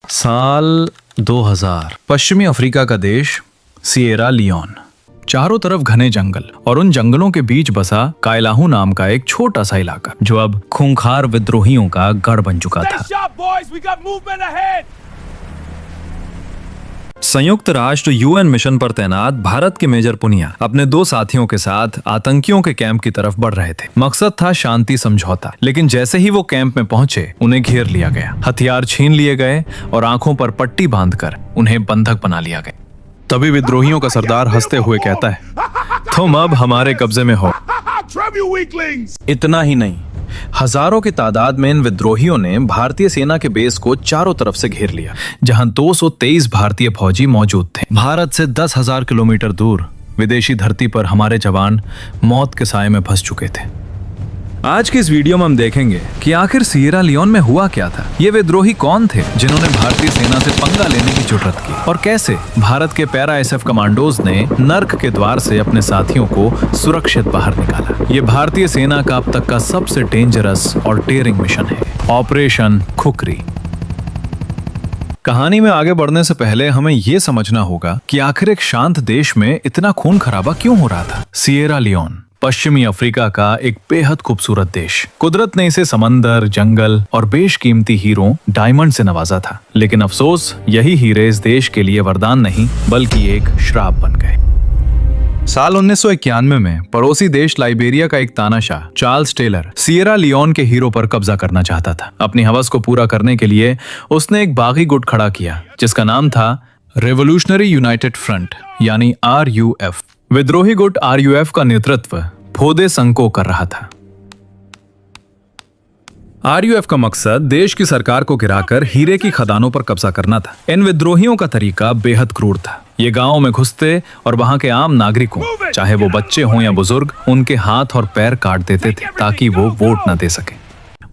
साल 2000 पश्चिमी अफ्रीका का देश सिएरा लियोन। चारों तरफ घने जंगल और उन जंगलों के बीच बसा कायलाहू नाम का एक छोटा सा इलाका जो अब खूंखार विद्रोहियों का गढ़ बन चुका था। संयुक्त राष्ट्र यूएन मिशन पर तैनात भारत के मेजर पुनिया अपने 2 साथियों के साथ आतंकियों के कैंप की तरफ बढ़ रहे थे। मकसद था शांति समझौता, लेकिन जैसे ही वो कैंप में पहुंचे उन्हें घेर लिया गया, हथियार छीन लिए गए और आंखों पर पट्टी बांधकर उन्हें बंधक बना लिया गया। तभी विद्रोहियों का सरदार हंसते हुए कहता है, तुम अब हमारे कब्जे में हो। इतना ही नहीं, हजारों की तादाद में इन विद्रोहियों ने भारतीय सेना के बेस को चारों तरफ से घेर लिया, जहां 223 भारतीय फौजी मौजूद थे। भारत से 10,000 किलोमीटर दूर विदेशी धरती पर हमारे जवान मौत के साए में फंस चुके थे। आज की इस वीडियो में हम देखेंगे कि आखिर सिएरा लियोन में हुआ क्या था, ये विद्रोही कौन थे जिन्होंने भारतीय सेना से पंगा लेने की जुर्रत की, और कैसे भारत के पैरा एसएफ कमांडोज ने नर्क के द्वार से अपने साथियों को सुरक्षित बाहर निकाला। ये भारतीय सेना का अब तक का सबसे डेंजरस और डेयरिंग मिशन है, ऑपरेशन खुखरी। कहानी में आगे बढ़ने से पहले हमें ये समझना होगा कि आखिर एक शांत देश में इतना खून खराबा क्यों हो रहा था। सिएरा लियोन पश्चिमी अफ्रीका का एक बेहद खूबसूरत देश। कुदरत ने इसे समंदर, जंगल और बेशकीमती हीरों डायमंड से नवाजा था, लेकिन अफसोस यही हीरे इस देश के लिए वरदान नहीं बल्कि एक श्राप बन गए। साल 1991 में पड़ोसी देश लाइबेरिया का एक तानाशाह चार्ल्स टेलर सिएरा लियोन के हीरो पर कब्जा करना चाहता था। अपनी हवस को पूरा करने के लिए उसने एक बागी गुट खड़ा किया जिसका नाम था रेवोल्यूशनरी यूनाइटेड फ्रंट यानी RUF। विद्रोही गुट RUF का नेतृत्व फोदे संको कर रहा था। RUF का मकसद देश की सरकार को गिराकर हीरे की खदानों पर कब्जा करना था। इन विद्रोहियों का तरीका बेहद क्रूर था। ये गांवों में घुसते और वहां के आम नागरिकों, चाहे वो बच्चे हों या बुजुर्ग, उनके हाथ और पैर काट देते थे ताकि वो वोट न दे सके।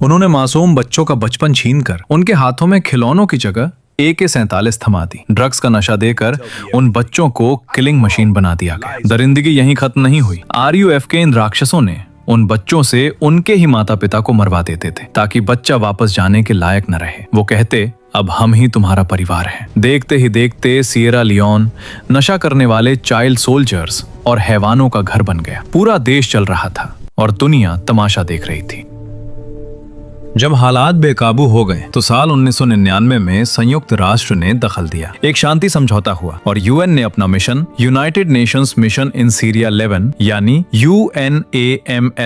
उन्होंने मासूम बच्चों का बचपन छीनकर उनके हाथों में खिलौनों की जगह AK-47 थमा दी। ड्रग्स का नशा देकर उन बच्चों को किलिंग मशीन बना दिया गया। दरिंदगी यहीं खत्म नहीं हुई। RUF के इन राक्षसों ने उन बच्चों से उनके ही माता पिता को मरवा देते थे ताकि बच्चा वापस जाने के लायक न रहे। वो कहते, अब हम ही तुम्हारा परिवार हैं। देखते ही देखते सिएरा लियोन नशा करने वाले चाइल्ड सोल्जर्स और हैवानों का घर बन गया। पूरा देश चल रहा था और दुनिया तमाशा देख रही थी। जब हालात बेकाबू हो गए तो साल 1999 में संयुक्त राष्ट्र ने दखल दिया। एक शांति समझौता हुआ और UN ने अपना mission United Nations mission in Syria 11 यानी UNAMSIL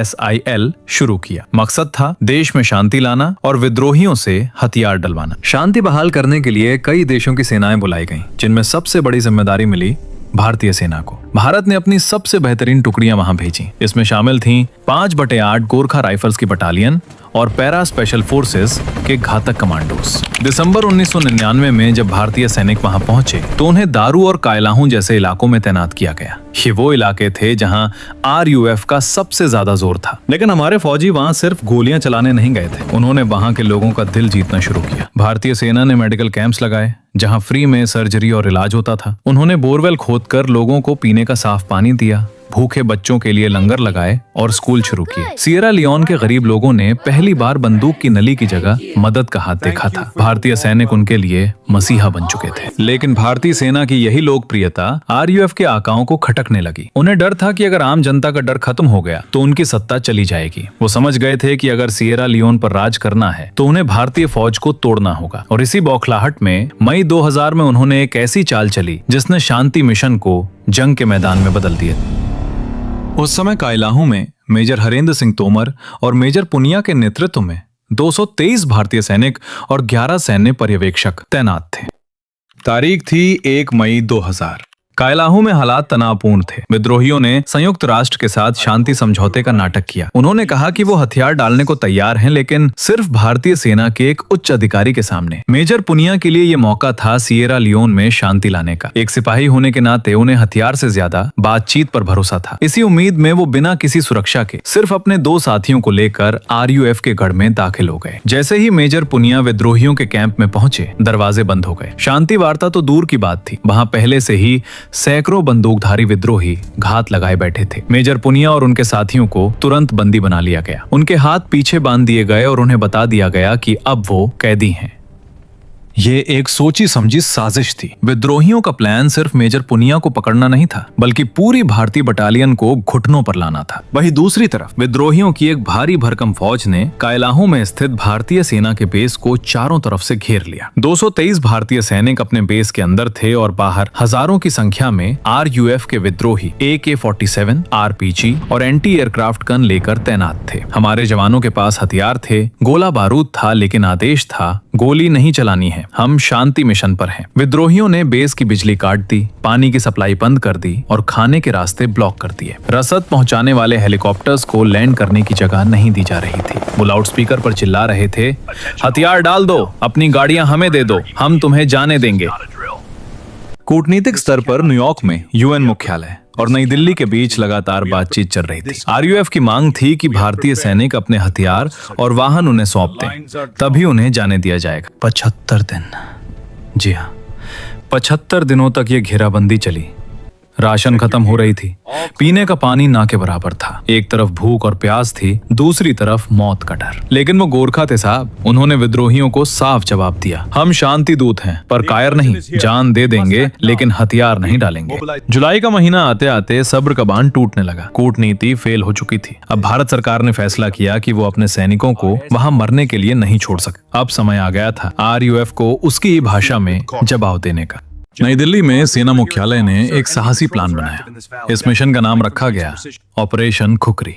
शुरू किया। मकसद था देश में शांति लाना और विद्रोहियों से हथियार डलवाना। शांति बहाल करने के लिए कई देशों की सेनाएं बुलाई गईं, जिनमें सबसे बड़ी जिम्मेदारी मिली भारतीय सेना को। भारत ने अपनी सबसे बेहतरीन टुकड़ियां वहां भेजी। इसमें शामिल थीं 5/8 गोरखा राइफल्स की बटालियन और पैरा स्पेशल फोर्सेस के घातक कमांडोज। दिसंबर 1999 में जब भारतीय सैनिक वहां पहुंचे तो उन्हें दारू और कायलाहू जैसे इलाकों में तैनात किया गया। ये वो इलाके थे जहां RUF का सबसे ज्यादा जोर था। लेकिन हमारे फौजी वहां सिर्फ गोलियां चलाने नहीं गए थे, उन्होंने वहां के लोगों का दिल जीतना शुरू किया। भारतीय सेना ने मेडिकल कैंप्स लगाए जहां फ्री में सर्जरी और इलाज होता था। उन्होंने बोरवेल खोदकर लोगों को पीने का साफ पानी दिया, भूखे बच्चों के लिए लंगर लगाए और स्कूल शुरू किए। सिएरा लियोन के गरीब लोगों ने पहली बार बंदूक की नली की जगह मदद का हाथ देखा था। भारतीय सैनिक उनके लिए मसीहा बन चुके थे। लेकिन भारतीय सेना की यही लोकप्रियता RUF के आकाओं को खटकने लगी। उन्हें डर था कि अगर आम जनता का डर खत्म हो गया तो उनकी सत्ता चली जाएगी। वो समझ गए थे कि अगर सिएरा लियोन पर राज करना है तो उन्हें भारतीय फौज को तोड़ना होगा। और इसी बौखलाहट में मई 2000 में उन्होंने एक ऐसी चाल चली जिसने शांति मिशन को जंग के मैदान में बदल दिया। उस समय कायलाहू में मेजर हरेंद्र सिंह तोमर और मेजर पुनिया के नेतृत्व में 223 भारतीय सैनिक और 11 सैन्य पर्यवेक्षक तैनात थे। तारीख थी 1 मई 2000। कायलाहू में हालात तनावपूर्ण थे। विद्रोहियों ने संयुक्त राष्ट्र के साथ शांति समझौते का नाटक किया। उन्होंने कहा कि वो हथियार डालने को तैयार हैं, लेकिन सिर्फ भारतीय सेना के एक उच्च अधिकारी के सामने। मेजर पुनिया के लिए ये मौका था सिएरा लियोन में शांति लाने का। एक सिपाही होने के नाते उन्हें हथियार से ज्यादा बातचीत पर भरोसा था। इसी उम्मीद में वो बिना किसी सुरक्षा के सिर्फ अपने 2 साथियों को लेकर RUF के गढ़ में दाखिल हो गए। जैसे ही मेजर पुनिया विद्रोहियों के कैंप में पहुंचे, दरवाजे बंद हो गए। शांति वार्ता तो दूर की बात थी, वहां पहले से ही सैकड़ों बंदूकधारी विद्रोही घात लगाए बैठे थे। मेजर पुनिया और उनके साथियों को तुरंत बंदी बना लिया गया। उनके हाथ पीछे बांध दिए गए और उन्हें बता दिया गया कि अब वो कैदी हैं। ये एक सोची समझी साजिश थी। विद्रोहियों का प्लान सिर्फ मेजर पुनिया को पकड़ना नहीं था, बल्कि पूरी भारतीय बटालियन को घुटनों पर लाना था। वहीं दूसरी तरफ विद्रोहियों की एक भारी भरकम फौज ने कायलाहू में स्थित भारतीय सेना के बेस को चारों तरफ से घेर लिया। 223 भारतीय सैनिक अपने बेस के अंदर थे और बाहर हजारों की संख्या में RUF के विद्रोही AK-47, RPG और एंटी एयरक्राफ्ट गन लेकर तैनात थे। हमारे जवानों के पास हथियार थे, गोला बारूद था, लेकिन आदेश था गोली नहीं चलानी है, हम शांति मिशन पर हैं। विद्रोहियों ने बेस की बिजली काट दी, पानी की सप्लाई बंद कर दी और खाने के रास्ते ब्लॉक कर दिए। रसद पहुंचाने वाले हेलीकॉप्टर्स को लैंड करने की जगह नहीं दी जा रही थी। वो लाउडस्पीकर पर चिल्ला रहे थे, हथियार डाल दो, अपनी गाड़ियां हमें दे दो, हम तुम्हें जाने देंगे। कूटनीतिक स्तर पर न्यूयॉर्क में UN मुख्यालय और नई दिल्ली के बीच लगातार बातचीत चल रही थी। RUF की मांग थी कि भारतीय सैनिक अपने हथियार और वाहन उन्हें सौंप दें, तभी उन्हें जाने दिया जाएगा। 75 दिन, जी हाँ, 75 दिनों तक ये घेराबंदी चली। राशन खत्म हो रही थी, पीने का पानी ना के बराबर था। एक तरफ भूख और प्यास थी, दूसरी तरफ मौत का डर। लेकिन वो गोरखा थे साहब, उन्होंने विद्रोहियों को साफ जवाब दिया, हम शांति दूत हैं पर कायर नहीं, जान दे देंगे लेकिन हथियार नहीं डालेंगे। जुलाई का महीना आते आते सब्र का बांध टूटने लगा। कूटनीति फेल हो चुकी थी। अब भारत सरकार ने फैसला किया कि वो अपने सैनिकों को वहां मरने के लिए नहीं छोड़ सकते। अब समय आ गया था RUF को उसकी ही भाषा में जवाब देने का। नई दिल्ली में सेना मुख्यालय ने एक साहसी प्लान बनाया। इस मिशन का नाम रखा गया ऑपरेशन खुखरी।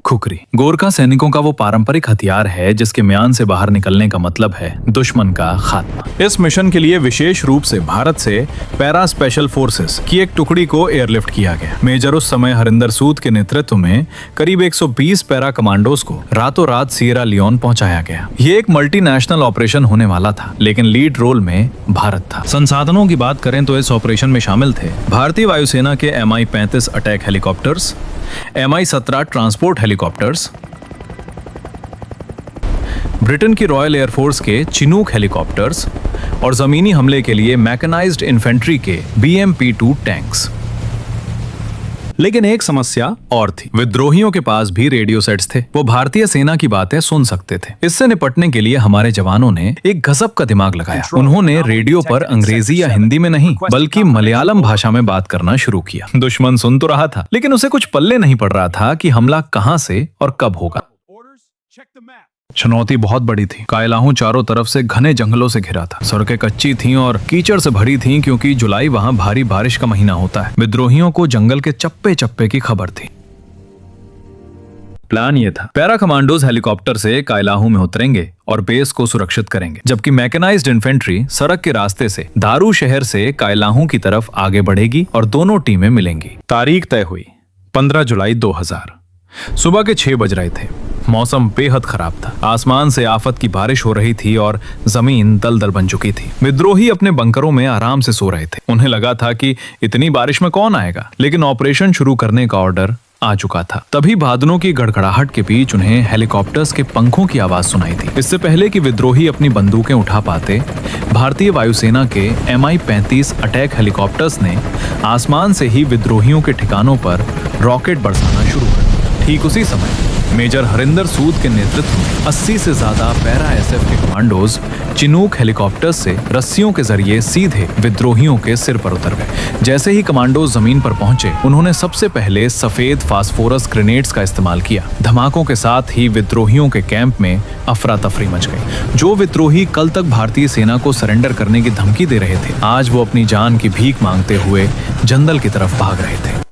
खुखरी गोरखा सैनिकों का वो पारंपरिक हथियार है जिसके म्यान से बाहर निकलने का मतलब है दुश्मन का खात्मा। इस मिशन के लिए विशेष रूप से भारत से पैरा स्पेशल फोर्सेस की एक टुकड़ी को एयरलिफ्ट किया गया। मेजर उस समय हरिंदर सूद के नेतृत्व में करीब 120 पैरा कमांडोज को रातों रात सिएरा लियोन पहुंचाया गया। ये एक मल्टीनेशनल ऑपरेशन होने वाला था, लेकिन लीड रोल में भारत था। संसाधनों की बात करें तो इस ऑपरेशन में शामिल थे भारतीय वायुसेना के MI-35 attack helicopters, MI-17 transport helicopters, Britain की रॉयल एयरफोर्स के चिनूक हेलीकॉप्टर्स और जमीनी हमले के लिए मैकेनाइज्ड इन्फेंट्री के BMP-2 टैंक्स। लेकिन एक समस्या और थी, विद्रोहियों के पास भी रेडियो सेट्स थे। वो भारतीय सेना की बातें सुन सकते थे। इससे निपटने के लिए हमारे जवानों ने एक गजब का दिमाग लगाया। उन्होंने रेडियो पर अंग्रेजी या हिंदी में नहीं बल्कि मलयालम भाषा में बात करना शुरू किया। दुश्मन सुन तो रहा था, लेकिन उसे कुछ पल्ले नहीं पड़ रहा था कि हमला कहां से और कब होगा। चुनौती बहुत बड़ी थी। कायलाहू चारों तरफ से घने जंगलों से घिरा था। सड़कें कच्ची थीं और कीचड़ से भरी थीं क्योंकि जुलाई वहां भारी बारिश का महीना होता है। विद्रोहियों को जंगल के चप्पे चप्पे की खबर थी। प्लान ये था, पैरा कमांडोज हेलीकॉप्टर से कायलाहू में उतरेंगे और बेस को सुरक्षित करेंगे, जबकि मैकेनाइज्ड इन्फेंट्री सड़क के रास्ते से दारू शहर से कायलाहू की तरफ आगे बढ़ेगी और दोनों टीमें मिलेंगी। तारीख तय हुई 15 जुलाई 2000। सुबह के 6 बज रहे थे। मौसम बेहद खराब था। आसमान से आफत की बारिश हो रही थी और जमीन दलदल बन चुकी थी। विद्रोही अपने बंकरों में आराम से सो रहे थे। उन्हें लगा था कि इतनी बारिश में कौन आएगा, लेकिन ऑपरेशन शुरू करने का ऑर्डर आ चुका था। तभी बादलों की गड़गड़ाहट के बीच उन्हें हेलीकॉप्टर्स के पंखों की आवाज सुनाई थी। इससे पहले कि विद्रोही अपनी बंदूकें उठा पाते, भारतीय वायुसेना के MI-35 अटैक हेलीकॉप्टर्स ने आसमान से ही विद्रोहियों के ठिकानों पर रॉकेट बरसाना शुरू कर दिया। ठीक उसी समय मेजर हरिंदर सूद के नेतृत्व में 80 से ज्यादा पैरा SF के कमांडोज चिनूक हेलीकॉप्टर्स से रस्सियों के जरिए सीधे विद्रोहियों के सिर पर उतर गए। जैसे ही कमांडोज जमीन पर पहुंचे, उन्होंने सबसे पहले सफेद फास्फोरस ग्रेनेड्स का इस्तेमाल किया। धमाकों के साथ ही विद्रोहियों के कैंप में अफरा तफरी मच गई। जो विद्रोही कल तक भारतीय सेना को सरेंडर करने की धमकी दे रहे थे, आज वो अपनी जान की भीख मांगते हुए जंगल की तरफ भाग रहे थे।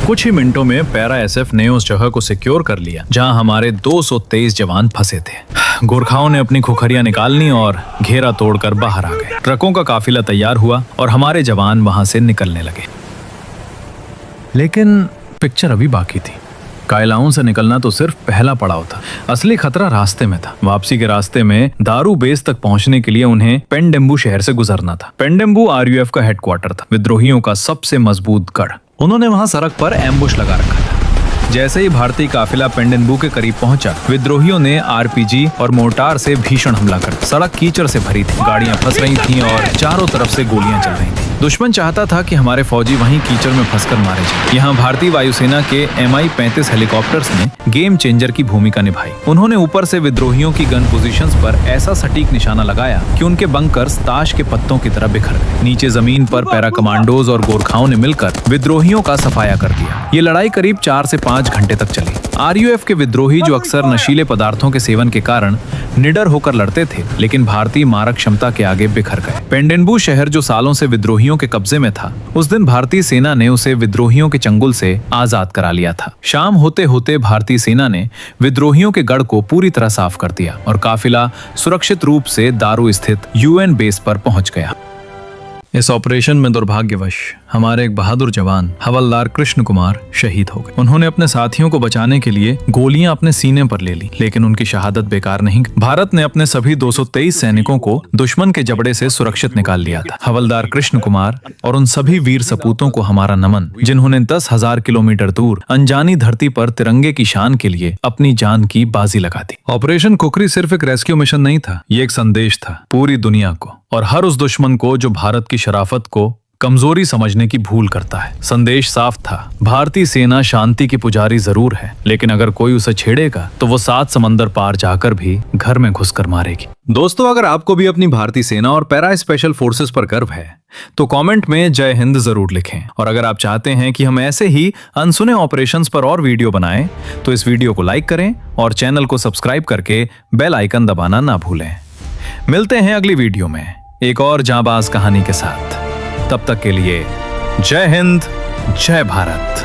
कुछ ही मिनटों में पैरा SF ने उस जगह को सिक्योर कर लिया जहां हमारे 223 जवान फंसे थे। गोरखाओं ने अपनी खुखरियां निकालनी और घेरा तोड़कर बाहर आ गए। ट्रकों का काफिला तैयार हुआ और हमारे जवान वहां से निकलने लगे। लेकिन पिक्चर अभी बाकी थी। कायलाहू से निकलना तो सिर्फ पहला पड़ाव था। असली खतरा रास्ते में था। वापसी के रास्ते में दारू बेस तक पहुंचने के लिए उन्हें पेंडेम्बू शहर से गुजरना था। पेंडेम्बू RUF का हेडक्वार्टर था, विद्रोहियों का सबसे मजबूत गढ़। उन्होंने वहां सड़क पर एम्बुश लगा रखा था। जैसे ही भारतीय काफिला पेंडेम्बू के करीब पहुंचा, विद्रोहियों ने RPG और मोर्टार से भीषण हमला कर। सड़क कीचड़ से भरी थी, गाड़ियां फंस रही थीं और चारों तरफ से गोलियां चल रही थीं। दुश्मन चाहता था कि हमारे फौजी वहीं कीचड़ में फंसकर मारे जाएं। यहाँ भारतीय वायुसेना के Mi-35 हेलीकॉप्टर्स ने गेम चेंजर की भूमिका निभाई। उन्होंने ऊपर से विद्रोहियों की गन पोजीशंस पर ऐसा सटीक निशाना लगाया कि उनके बंकर्स ताश के पत्तों की तरह बिखर गए। नीचे जमीन पर पैरा कमांडोज और गोरखाओं ने मिलकर विद्रोहियों का सफाया कर दिया। ये लड़ाई करीब 4 से 5 घंटे तक चली। RUF के विद्रोही, जो अक्सर नशीले पदार्थों के सेवन के कारण निडर होकर लड़ते थे, लेकिन भारतीय मारक क्षमता के आगे बिखर गए। पेंडेनबू शहर, जो सालों से विद्रोहियों के कब्जे में था, उस दिन भारतीय सेना ने उसे विद्रोहियों के चंगुल से आजाद करा लिया था। शाम होते होते भारतीय सेना ने विद्रोहियों के गढ़ को पूरी तरह साफ कर दिया और काफिला सुरक्षित रूप से दारू स्थित UN बेस पर पहुंच गया। इस ऑपरेशन में दुर्भाग्यवश हमारे एक बहादुर जवान हवलदार कृष्ण कुमार शहीद हो गए। उन्होंने अपने साथियों को बचाने के लिए गोलियां अपने सीने पर ले ली, लेकिन उनकी शहादत बेकार नहीं गई। भारत ने अपने सभी 223 सैनिकों को दुश्मन के जबड़े से सुरक्षित निकाल लिया था। हवलदार कृष्ण कुमार और उन सभी वीर सपूतों को हमारा नमन, जिन्होंने 10,000 किलोमीटर दूर अनजानी धरती पर तिरंगे की शान के लिए अपनी जान की बाजी लगा दी। ऑपरेशन कुकरी सिर्फ एक रेस्क्यू मिशन नहीं था, ये एक संदेश था पूरी दुनिया को और हर उस दुश्मन को जो भारत की शराफत को कमजोरी समझने की भूल करता है। संदेश साफ था, भारतीय सेना शांति की पुजारी जरूर है, लेकिन अगर कोई उसे छेड़ेगा तो वो 7 समंदर पार जाकर भी घर में घुसकर मारेगी। दोस्तों, अगर आपको भी अपनी भारतीय सेना और पैरा स्पेशल फोर्सेस पर गर्व है तो कमेंट में जय हिंद जरूर लिखें। और अगर आप चाहते हैं कि हम ऐसे ही अनसुने ऑपरेशंस पर और वीडियो बनाएं तो इस वीडियो को लाइक करें और चैनल को सब्सक्राइब करके बेल आइकन दबाना ना भूलें। मिलते हैं अगली वीडियो में एक और जांबाज कहानी के साथ। तब तक के लिए जय हिंद, जय भारत।